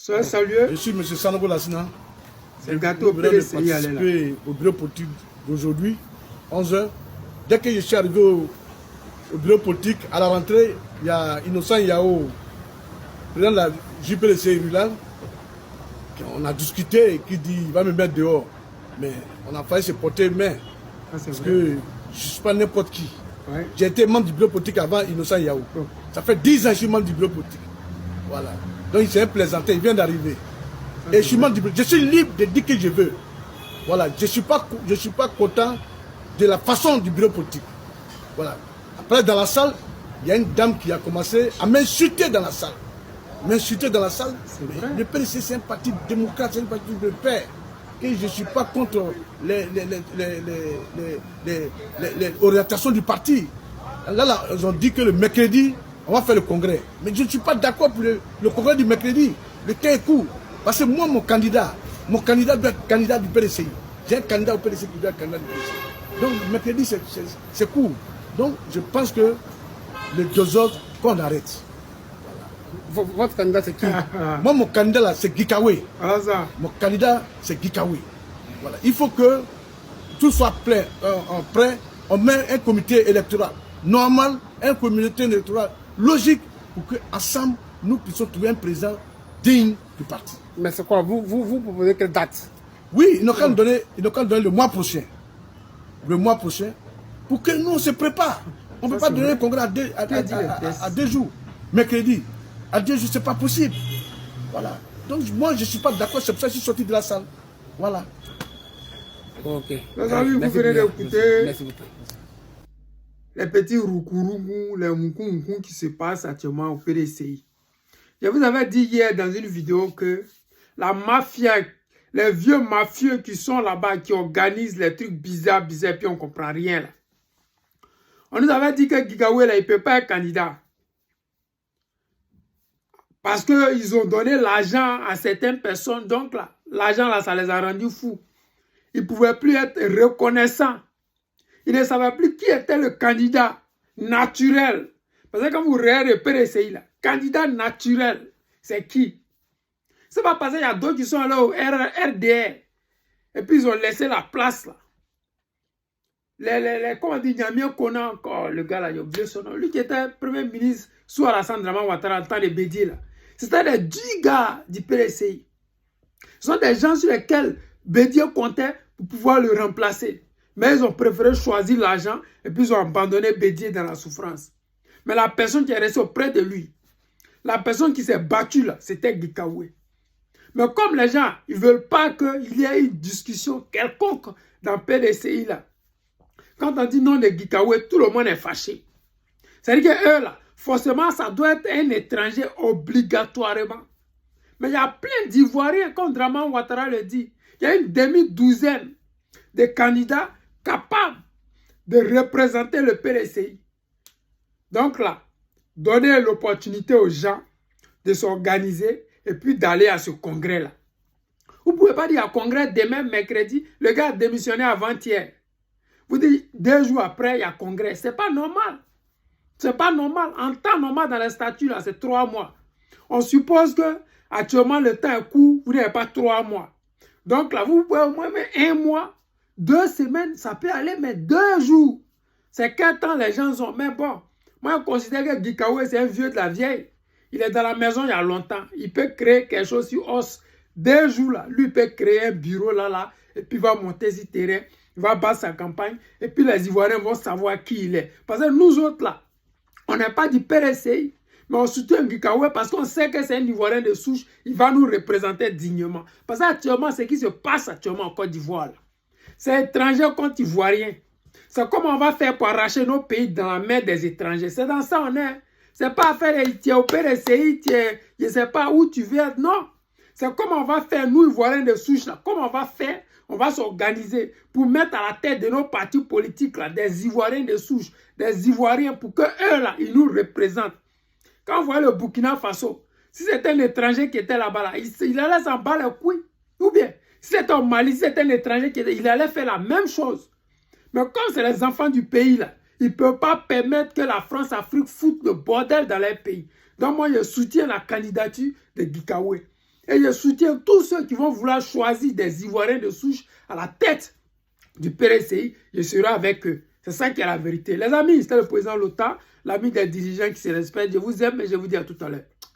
Soyez salué. Je suis M. Sanogo Lassina. C'est le gâteau PDCI à participer au bureau politique d'aujourd'hui, 11h. Dès que je suis arrivé au bureau politique, à la rentrée, il y a Innocent Yao, président de la JPDCI Rural. On a discuté et qui dit il va me mettre dehors. Mais on a failli se porter main. Parce que je ne suis pas n'importe qui. Ouais. J'ai été membre du bureau politique avant Innocent Yao. Oh. Ça fait 10 ans que je suis membre du bureau politique. Voilà. Donc il s'est plaisanté, il vient d'arriver. Et je suis membre du bureau. Je suis libre de dire que je veux. Voilà. Je ne suis pas content de la façon du bureau politique. Voilà. Après, dans la salle, il y a une dame qui a commencé à m'insulter dans la salle. M'insulter dans la salle. Le PDC, c'est un parti démocrate, c'est un parti de paix. Et je ne suis pas contre les orientations du parti. Là, ils ont dit que le mercredi, on va faire le congrès. Mais je ne suis pas d'accord pour le congrès du mercredi. Le temps est court. Parce que moi, mon candidat doit être candidat du PDCI. J'ai un candidat au PDCI qui doit être candidat du PDCI. Donc, le mercredi, c'est court. Donc, je pense que les deux autres, qu'on arrête. Votre candidat, c'est qui? Moi, mon candidat, là, c'est Gikawe. Voilà ça. Mon candidat, c'est Gikawe. Voilà. Il faut que tout soit prêt. On met un comité électoral normal, un comité électoral logique, pour qu'ensemble, nous puissions trouver un président digne du parti. Mais c'est quoi? Vous proposez quelle date? Oui, ils n'ont qu'à nous donner le mois prochain. Le mois prochain, pour que nous, on se prépare. On ne peut pas donner un congrès à 2 jours. Mercredi. À 2 jours, ce n'est pas possible. Voilà. Donc, moi, je ne suis pas d'accord. C'est pour ça que je suis sorti de la salle. Voilà. Ok. Les amis, vous venez d'écouter les petits roukourou, les moukou qui se passent actuellement au PDCI. Je vous avais dit hier dans une vidéo que la mafia, les vieux mafieux qui sont là-bas, qui organisent les trucs bizarres, puis on ne comprend rien là. On nous avait dit que Gikawe, là, il ne peut pas être candidat. Parce qu'ils ont donné l'argent à certaines personnes. Donc, l'argent, là, ça les a rendus fous. Ils ne pouvaient plus être reconnaissants. Ils ne savaient plus qui était le candidat naturel. Parce que quand vous regardez le PDCI, là, candidat naturel, c'est qui? C'est pas parce qu'il y a d'autres qui sont là au RDR. Et puis, ils ont laissé la place, là. Comment on dit, Nyamien Kona encore, le gars là, il a oublié son nom. Lui qui était premier ministre sous Alassane Draman Ouattara, le temps de Bédié là. C'était les 10 gars du PDCI. Ce sont des gens sur lesquels Bédié comptait pour pouvoir le remplacer. Mais ils ont préféré choisir l'argent et puis ils ont abandonné Bédié dans la souffrance. Mais la personne qui est restée auprès de lui, la personne qui s'est battue là, c'était Gikawe. Mais comme les gens, ils ne veulent pas qu'il y ait une discussion quelconque dans le PDCI là. Quand on dit non de Gikawe, tout le monde est fâché. C'est-à-dire que eux, là, forcément, ça doit être un étranger obligatoirement. Mais il y a plein d'Ivoiriens, comme Draman Ouattara le dit. Il y a une demi-douzaine de candidats capables de représenter le PDCI. Donc là, donner l'opportunité aux gens de s'organiser et puis d'aller à ce congrès-là. Vous ne pouvez pas dire à congrès demain, mercredi, le gars a démissionné avant-hier. Vous dites 2 jours après, il y a congrès. Ce n'est pas normal. Ce n'est pas normal. En temps normal, dans les statuts, là, c'est 3 mois. On suppose que actuellement le temps est court, vous n'avez pas 3 mois. Donc là, vous pouvez au moins mettre 1 mois, 2 semaines, ça peut aller, mais 2 jours. C'est quel temps les gens ont. Mais bon, moi, je considère que Gikawe, c'est un vieux de la vieille. Il est dans la maison il y a longtemps. Il peut créer quelque chose sur os. 2 jours, là, lui peut créer un bureau là, et puis il va monter sur terrain. Il va battre sa campagne et puis les Ivoiriens vont savoir qui il est. Parce que nous autres là, on n'est pas du PDCI, mais on soutient Gikawe parce qu'on sait que c'est un Ivoirien de souche, il va nous représenter dignement. Parce qu'actuellement, ce qui se passe actuellement en Côte d'Ivoire, c'est étranger contre Ivoirien. C'est comment on va faire pour arracher nos pays dans la main des étrangers. C'est dans ça on est. C'est pas faire tu es au PDCI, je ne sais pas où tu viens. Non. C'est comment on va faire, nous Ivoiriens de souche, là, comment on va faire. On va s'organiser pour mettre à la tête de nos partis politiques là, des Ivoiriens de souche, des Ivoiriens pour qu'eux là, ils nous représentent. Quand vous voyez le Burkina Faso, si c'était un étranger qui était là-bas, là, il allait s'en battre les couilles. Ou bien, si c'était au Mali, si c'était un étranger qui était, il allait faire la même chose. Mais comme c'est les enfants du pays là, ils ne peuvent pas permettre que la France-Afrique foute le bordel dans leur pays. Donc moi, je soutiens la candidature de Gikawe. Et je soutiens tous ceux qui vont vouloir choisir des Ivoiriens de souche à la tête du PRCI. Je serai avec eux. C'est ça qui est la vérité. Les amis, c'était le président Lota, l'ami des dirigeants qui se respectent. Je vous aime et je vous dis à tout à l'heure.